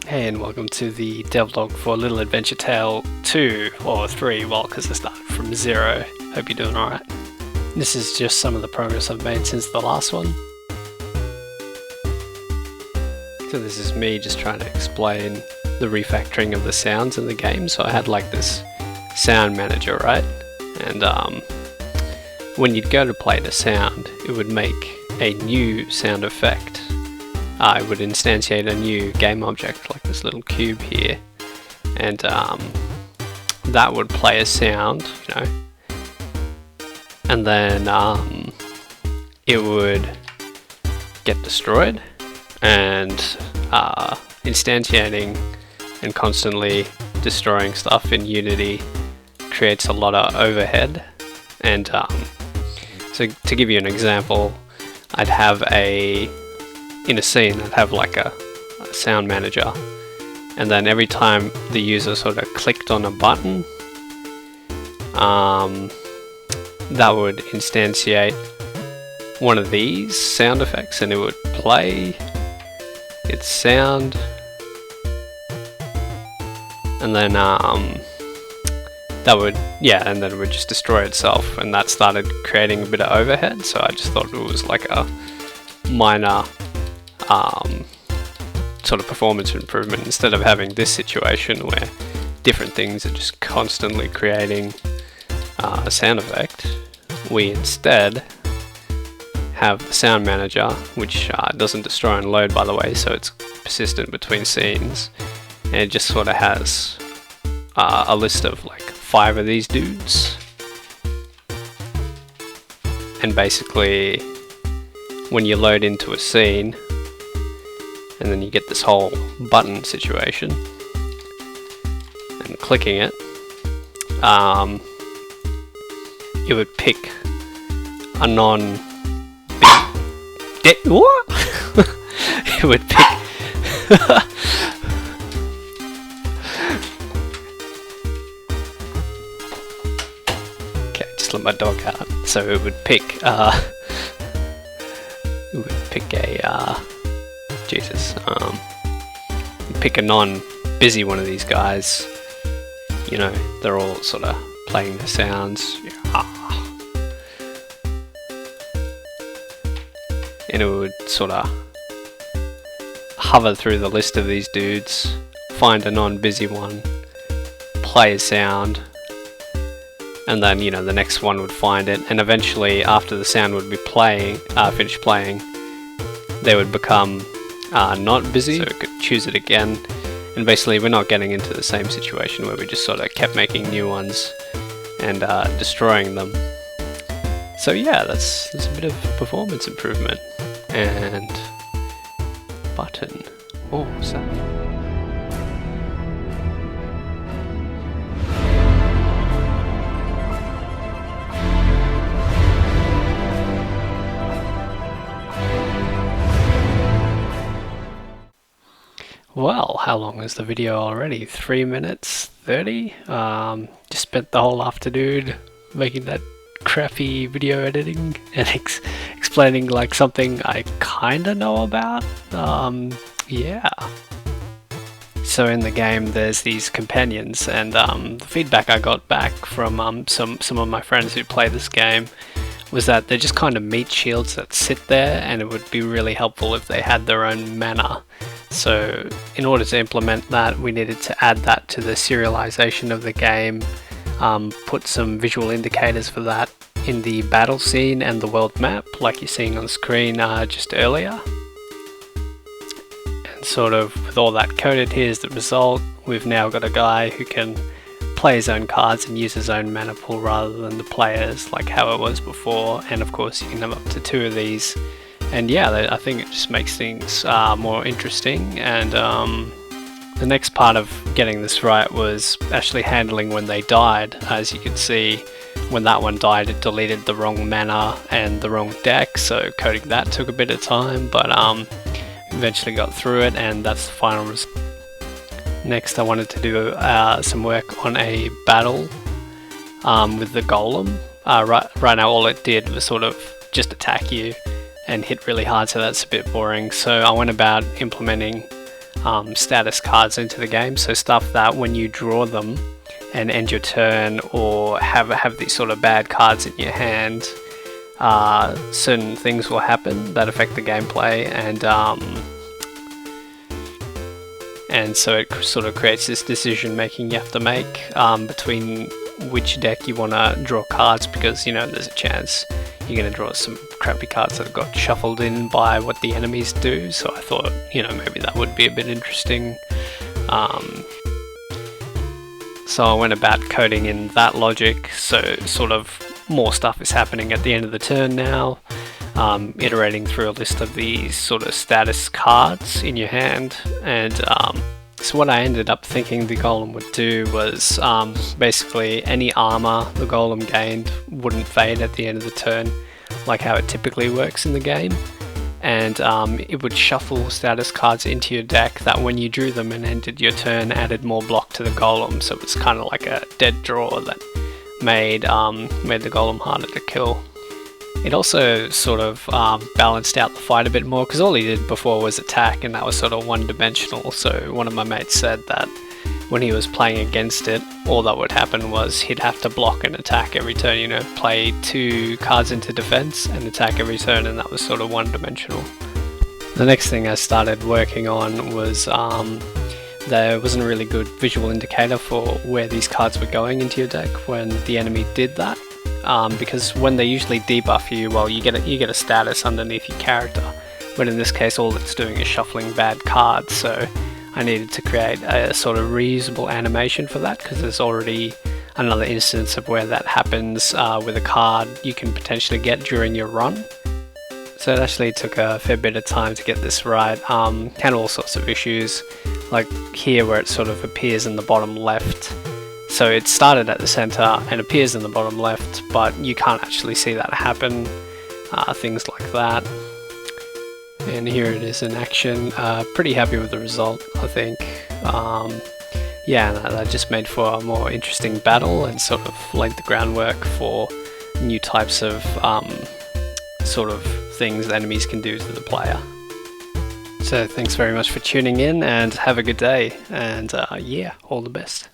Hey, and welcome to the Devlog for Little Adventure Tale 2 or 3, well, because I started from 0. Hope you're doing alright. This is just some of the progress I've made since the last one. So this is me just trying to explain the refactoring of the sounds in the game. So I had like this sound manager, right? And when you'd go to play the sound, it would make a new sound effect. It would instantiate a new game object, like this little cube here, and that would play a sound, you know, and then it would get destroyed, and instantiating and constantly destroying stuff in Unity creates a lot of overhead. And so to give you an example, I'd have in a scene, I'd have like a sound manager, and then every time the user sort of clicked on a button, that would instantiate one of these sound effects, and it would play its sound, and then and then it would just destroy itself, and that started creating a bit of overhead. So I just thought it was like a minor sort of performance improvement, instead of having this situation where different things are just constantly creating a sound effect. We instead have the sound manager, which doesn't destroy and load, by the way, so it's persistent between scenes, and it just sort of has a list of like 5 of these dudes, and basically when you load into a scene and then you get this whole button situation, and clicking it, it would pick a what? It would pick okay, just let my dog out. So it would pick pick a non-busy one of these guys. You know, they're all sort of playing the sounds. And it would sort of hover through the list of these dudes, find a non-busy one, play a sound, and then, you know, the next one would find it, and eventually after the sound would be finished playing, they would become not busy, so it could choose it again. And basically we're not getting into the same situation where we just sort of kept making new ones and destroying them. So yeah, there's a bit of performance improvement. And button, awesome. Well, how long is the video already? 3 minutes 30? Just spent the whole afternoon making that crappy video editing and explaining like something I kinda know about. Yeah. So in the game there's these companions, and the feedback I got back from some of my friends who play this game was that they're just kind of meat shields that sit there, and it would be really helpful if they had their own mana. So in order to implement that, we needed to add that to the serialization of the game, put some visual indicators for that in the battle scene and the world map, like you're seeing on screen just earlier. And sort of with all that coded, here's the result. We've now got a guy who can play his own cards and use his own mana pool rather than the players, like how it was before. And of course you can have up to 2 of these. And yeah, I think it just makes things more interesting. And the next part of getting this right was actually handling when they died. As you can see, when that one died, it deleted the wrong mana and the wrong deck, so coding that took a bit of time, but eventually got through it, and that's the final result. Next I wanted to do some work on a battle with the golem. Right now all it did was sort of just attack you and hit really hard, so that's a bit boring. So I went about implementing status cards into the game, so stuff that when you draw them and end your turn, or have these sort of bad cards in your hand, certain things will happen that affect the gameplay, and so it sort of creates this decision making you have to make between which deck you want to draw cards, because you know there's a chance you're going to draw some crappy cards that got shuffled in by what the enemies do. So I thought, you know, maybe that would be a bit interesting. So I went about coding in that logic, so sort of more stuff is happening at the end of the turn now, iterating through a list of these sort of status cards in your hand. And so what I ended up thinking the golem would do was basically any armor the golem gained wouldn't fade at the end of the turn, like how it typically works in the game. And it would shuffle status cards into your deck that when you drew them and ended your turn added more block to the golem, so it's kind of like a dead draw that made the golem harder to kill. It also sort of balanced out the fight a bit more, because all he did before was attack, and that was sort of one-dimensional. So one of my mates said that when he was playing against it, all that would happen was he'd have to block and attack every turn, you know, play 2 cards into defense and attack every turn, and that was sort of one-dimensional. The next thing I started working on was there wasn't a really good visual indicator for where these cards were going into your deck when the enemy did that. Because when they usually debuff you, well, you get a status underneath your character, but in this case all it's doing is shuffling bad cards. So I needed to create a sort of reusable animation for that, because there's already another instance of where that happens with a card you can potentially get during your run. So it actually took a fair bit of time to get this right. Had all sorts of issues, like here where it sort of appears in the bottom left. So it started at the center and appears in the bottom left, but you can't actually see that happen. Things like that. And here it is in action. Pretty happy with the result, I think. Yeah, that just made for a more interesting battle and sort of laid the groundwork for new types of sort of things the enemies can do to the player. So thanks very much for tuning in, and have a good day, and yeah, all the best.